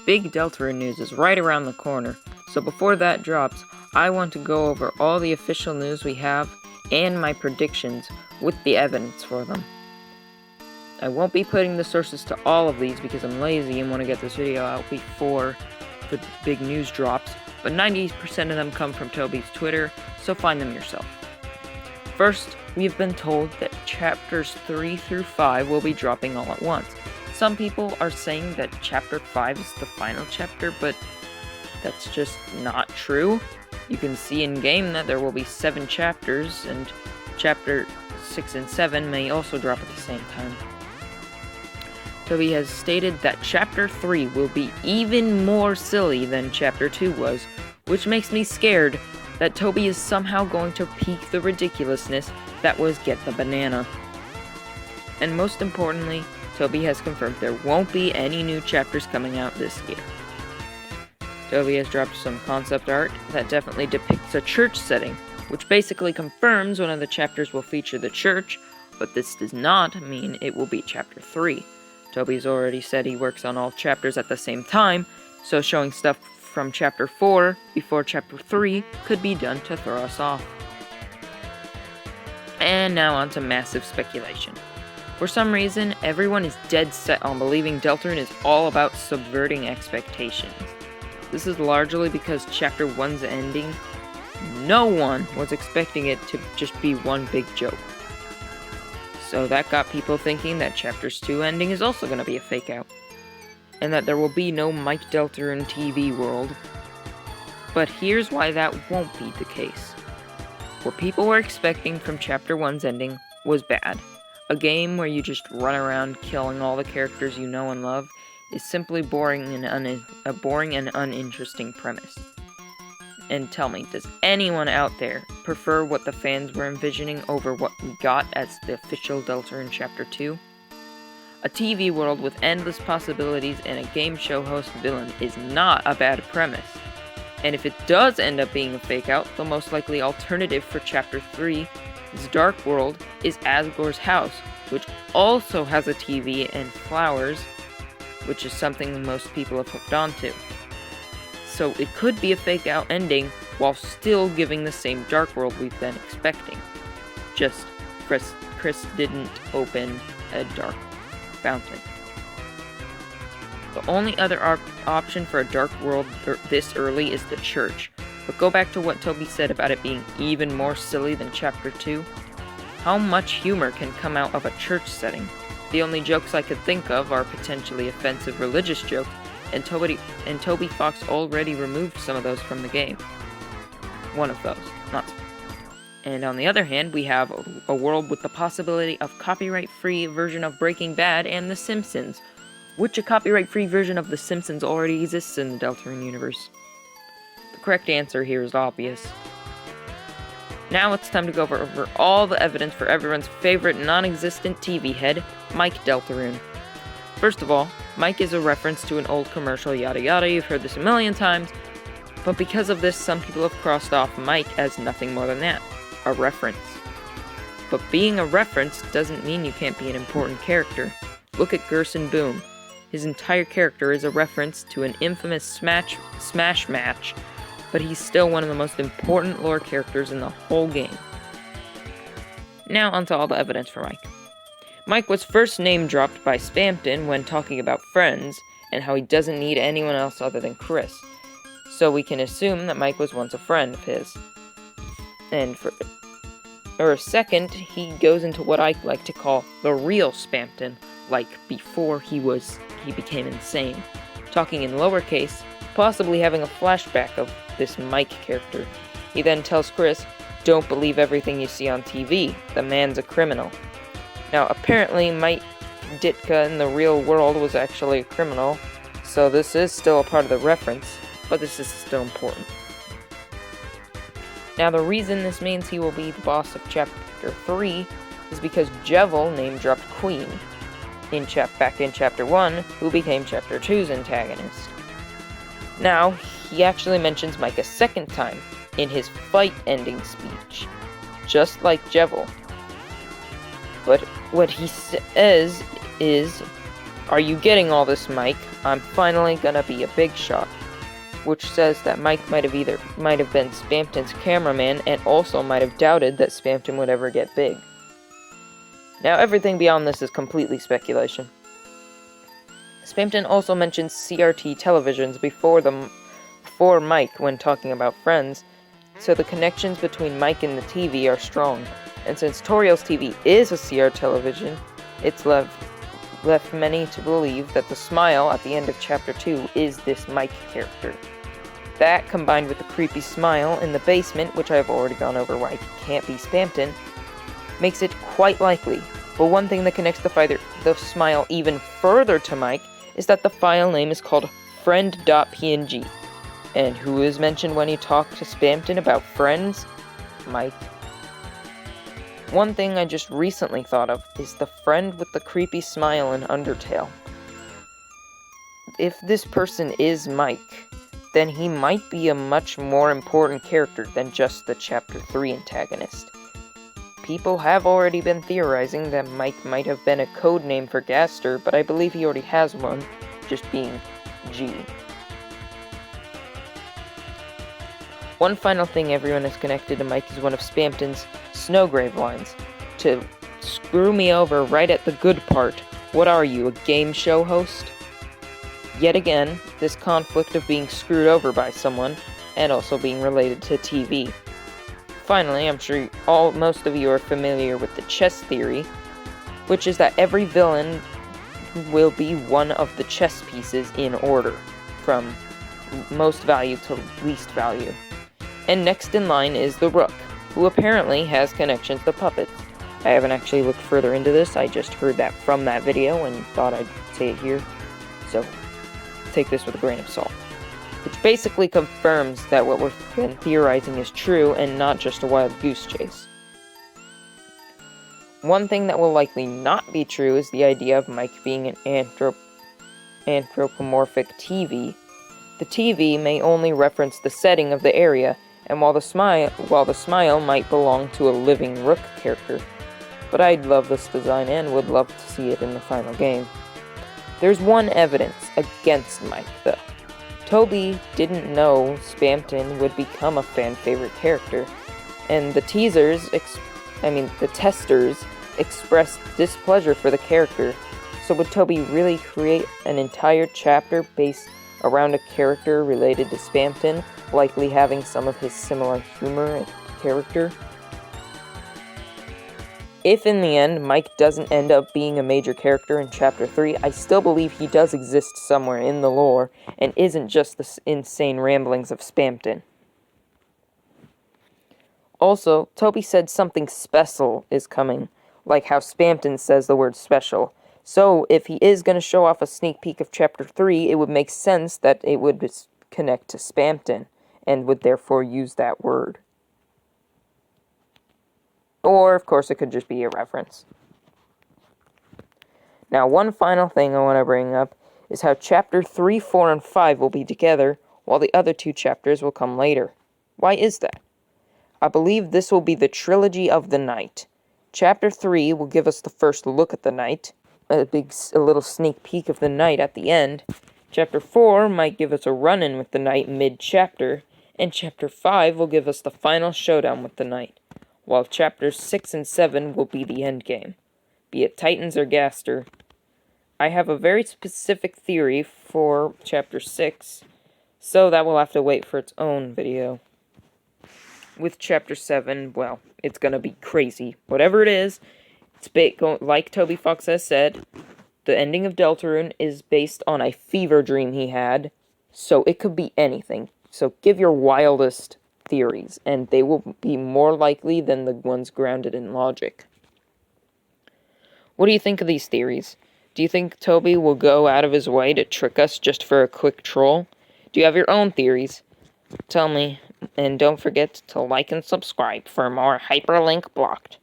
big Deltarune news is right around the corner, so before that drops, I want to go over all the official news we have and my predictions with the evidence for them. I won't be putting the sources to all of these because I'm lazy and want to get this video out before the big news drops, but 90% of them come from Toby's Twitter, so find them yourself. First, we have been told that chapters 3 through 5 will be dropping all at once. Some people are saying that chapter 5 is the final chapter, but that's just not true. You can see in-game that there will be 7 chapters, and chapter 6 and 7 may also drop at the same time. Toby has stated that chapter 3 will be even more silly than chapter 2 was, which makes me scared that Toby is somehow going to peak the ridiculousness that was Get the Banana. And most importantly, Toby has confirmed there won't be any new chapters coming out this year. Toby has dropped some concept art that definitely depicts a church setting, which basically confirms one of the chapters will feature the church, but this does not mean it will be chapter 3. Toby's already said he works on all chapters at the same time, so showing stuff from chapter 4 before chapter 3 could be done to throw us off. And now on to massive speculation. For some reason, everyone is dead set on believing Deltarune is all about subverting expectations. This is largely because chapter 1's ending, no one was expecting it to just be one big joke. So that got people thinking that chapter's 2 ending is also going to be a fake out, and that there will be no Mike Deltarune TV world. But here's why that won't be the case. What people were expecting from chapter 1's ending was bad. A game where you just run around killing all the characters you know and love is simply a boring and uninteresting premise. And tell me, does anyone out there prefer what the fans were envisioning over what we got as the official Deltarune Chapter 2? A TV world with endless possibilities and a game show host villain is not a bad premise. And if it does end up being a fake out, the most likely alternative for Chapter 3's Dark World is Asgore's house, which also has a TV and flowers, which is something most people have hooked onto. So it could be a fake out ending while still giving the same Dark World we've been expecting. Just Chris didn't open a dark fountain. The only other option for a Dark World this early is the church. But go back to what Toby said about it being even more silly than Chapter 2. How much humor can come out of a church setting? The only jokes I could think of are potentially offensive religious jokes, and Toby Fox already removed some of those from the game. One of those, not some. And on the other hand, we have a world with the possibility of copyright-free version of Breaking Bad and The Simpsons, which a copyright-free version of The Simpsons already exists in the Deltarune universe. The correct answer here is obvious. Now it's time to go over all the evidence for everyone's favorite non-existent TV head, Mike Deltarune. First of all, Mike is a reference to an old commercial, yada yada, you've heard this a million times, but because of this, some people have crossed off Mike as nothing more than that, a reference. But being a reference doesn't mean you can't be an important character. Look at Gerson Boom. His entire character is a reference to an infamous Smash match, but he's still one of the most important lore characters in the whole game. Now onto all the evidence for Mike. Mike was first name-dropped by Spampton when talking about friends, and how he doesn't need anyone else other than Chris. So we can assume that Mike was once a friend of his. And for a second, he goes into what I like to call the real Spampton, like before he became insane, talking in lowercase, possibly having a flashback of this Mike character. He then tells Chris, "Don't believe everything you see on TV, the man's a criminal." Now, apparently, Mike Ditka in the real world was actually a criminal, so this is still a part of the reference, but this is still important. Now, the reason this means he will be the boss of Chapter 3 is because Jevil name-dropped Queen back in Chapter 1, who became Chapter 2's antagonist. Now, he actually mentions Mike a second time in his fight-ending speech, just like Jevil. But what he says is, "Are you getting all this, Mike? I'm finally gonna be a big shot, which says that Mike might have been Spamton's cameraman and also might have doubted that Spamton would ever get big. Now everything beyond this is completely speculation. Spamton also mentions CRT televisions before Mike when talking about Friends, so the connections between Mike and the TV are strong, and since Toriel's TV is a CR television, it's left many to believe that the smile at the end of Chapter 2 is this Mike character. That, combined with the creepy smile in the basement, which I've already gone over why it can't be Spamton, makes it quite likely. But one thing that connects the smile even further to Mike is that the file name is called friend.png. And who is mentioned when you talk to Spamton about friends? Mike. One thing I just recently thought of is the friend with the creepy smile in Undertale. If this person is Mike, then he might be a much more important character than just the Chapter 3 antagonist. People have already been theorizing that Mike might have been a code name for Gaster, but I believe he already has one, just being G. One final thing everyone has connected to Mike is one of Spamton's Snowgrave lines. To screw me over right at the good part, what are you, a game show host? Yet again, this conflict of being screwed over by someone, and also being related to TV. Finally, I'm sure most of you are familiar with the chess theory, which is that every villain will be one of the chess pieces in order, from most value to least value. And next in line is the Rook, who apparently has connections to puppets. I haven't actually looked further into this, I just heard that from that video and thought I'd say it here, so take this with a grain of salt. Which basically confirms that what we've been theorizing is true and not just a wild goose chase. One thing that will likely not be true is the idea of Mike being an anthropomorphic TV. The TV may only reference the setting of the area, and while the smile might belong to a living Rook character. But I'd love this design and would love to see it in the final game. There's one evidence against Mike, though. Toby didn't know Spamton would become a fan-favorite character, and the testers expressed displeasure for the character. So would Toby really create an entire chapter based around a character related to Spamton, likely having some of his similar humor and character? If in the end Mike doesn't end up being a major character in Chapter 3, I still believe he does exist somewhere in the lore, and isn't just the insane ramblings of Spamton. Also, Toby said something special is coming, like how Spamton says the word special. So, if he is going to show off a sneak peek of Chapter 3, it would make sense that it would connect to Spamton, and would therefore use that word. Or, of course, it could just be a reference. Now, one final thing I want to bring up is how Chapter 3, 4, and 5 will be together, while the other two chapters will come later. Why is that? I believe this will be the Trilogy of the Night. Chapter 3 will give us the first look at the night, a little sneak peek of the night at the end. Chapter 4 might give us a run-in with the night mid-chapter, and Chapter 5 will give us the final showdown with the night, while Chapters 6 and 7 will be the endgame, be it Titans or Gaster. I have a very specific theory for Chapter 6, so that will have to wait for its own video. With Chapter 7, well, it's gonna be crazy. Whatever it is, like Toby Fox has said, the ending of Deltarune is based on a fever dream he had, so it could be anything. So give your wildest theories, and they will be more likely than the ones grounded in logic. What do you think of these theories? Do you think Toby will go out of his way to trick us just for a quick troll? Do you have your own theories? Tell me, and don't forget to like and subscribe for more Hyperlink Blocked.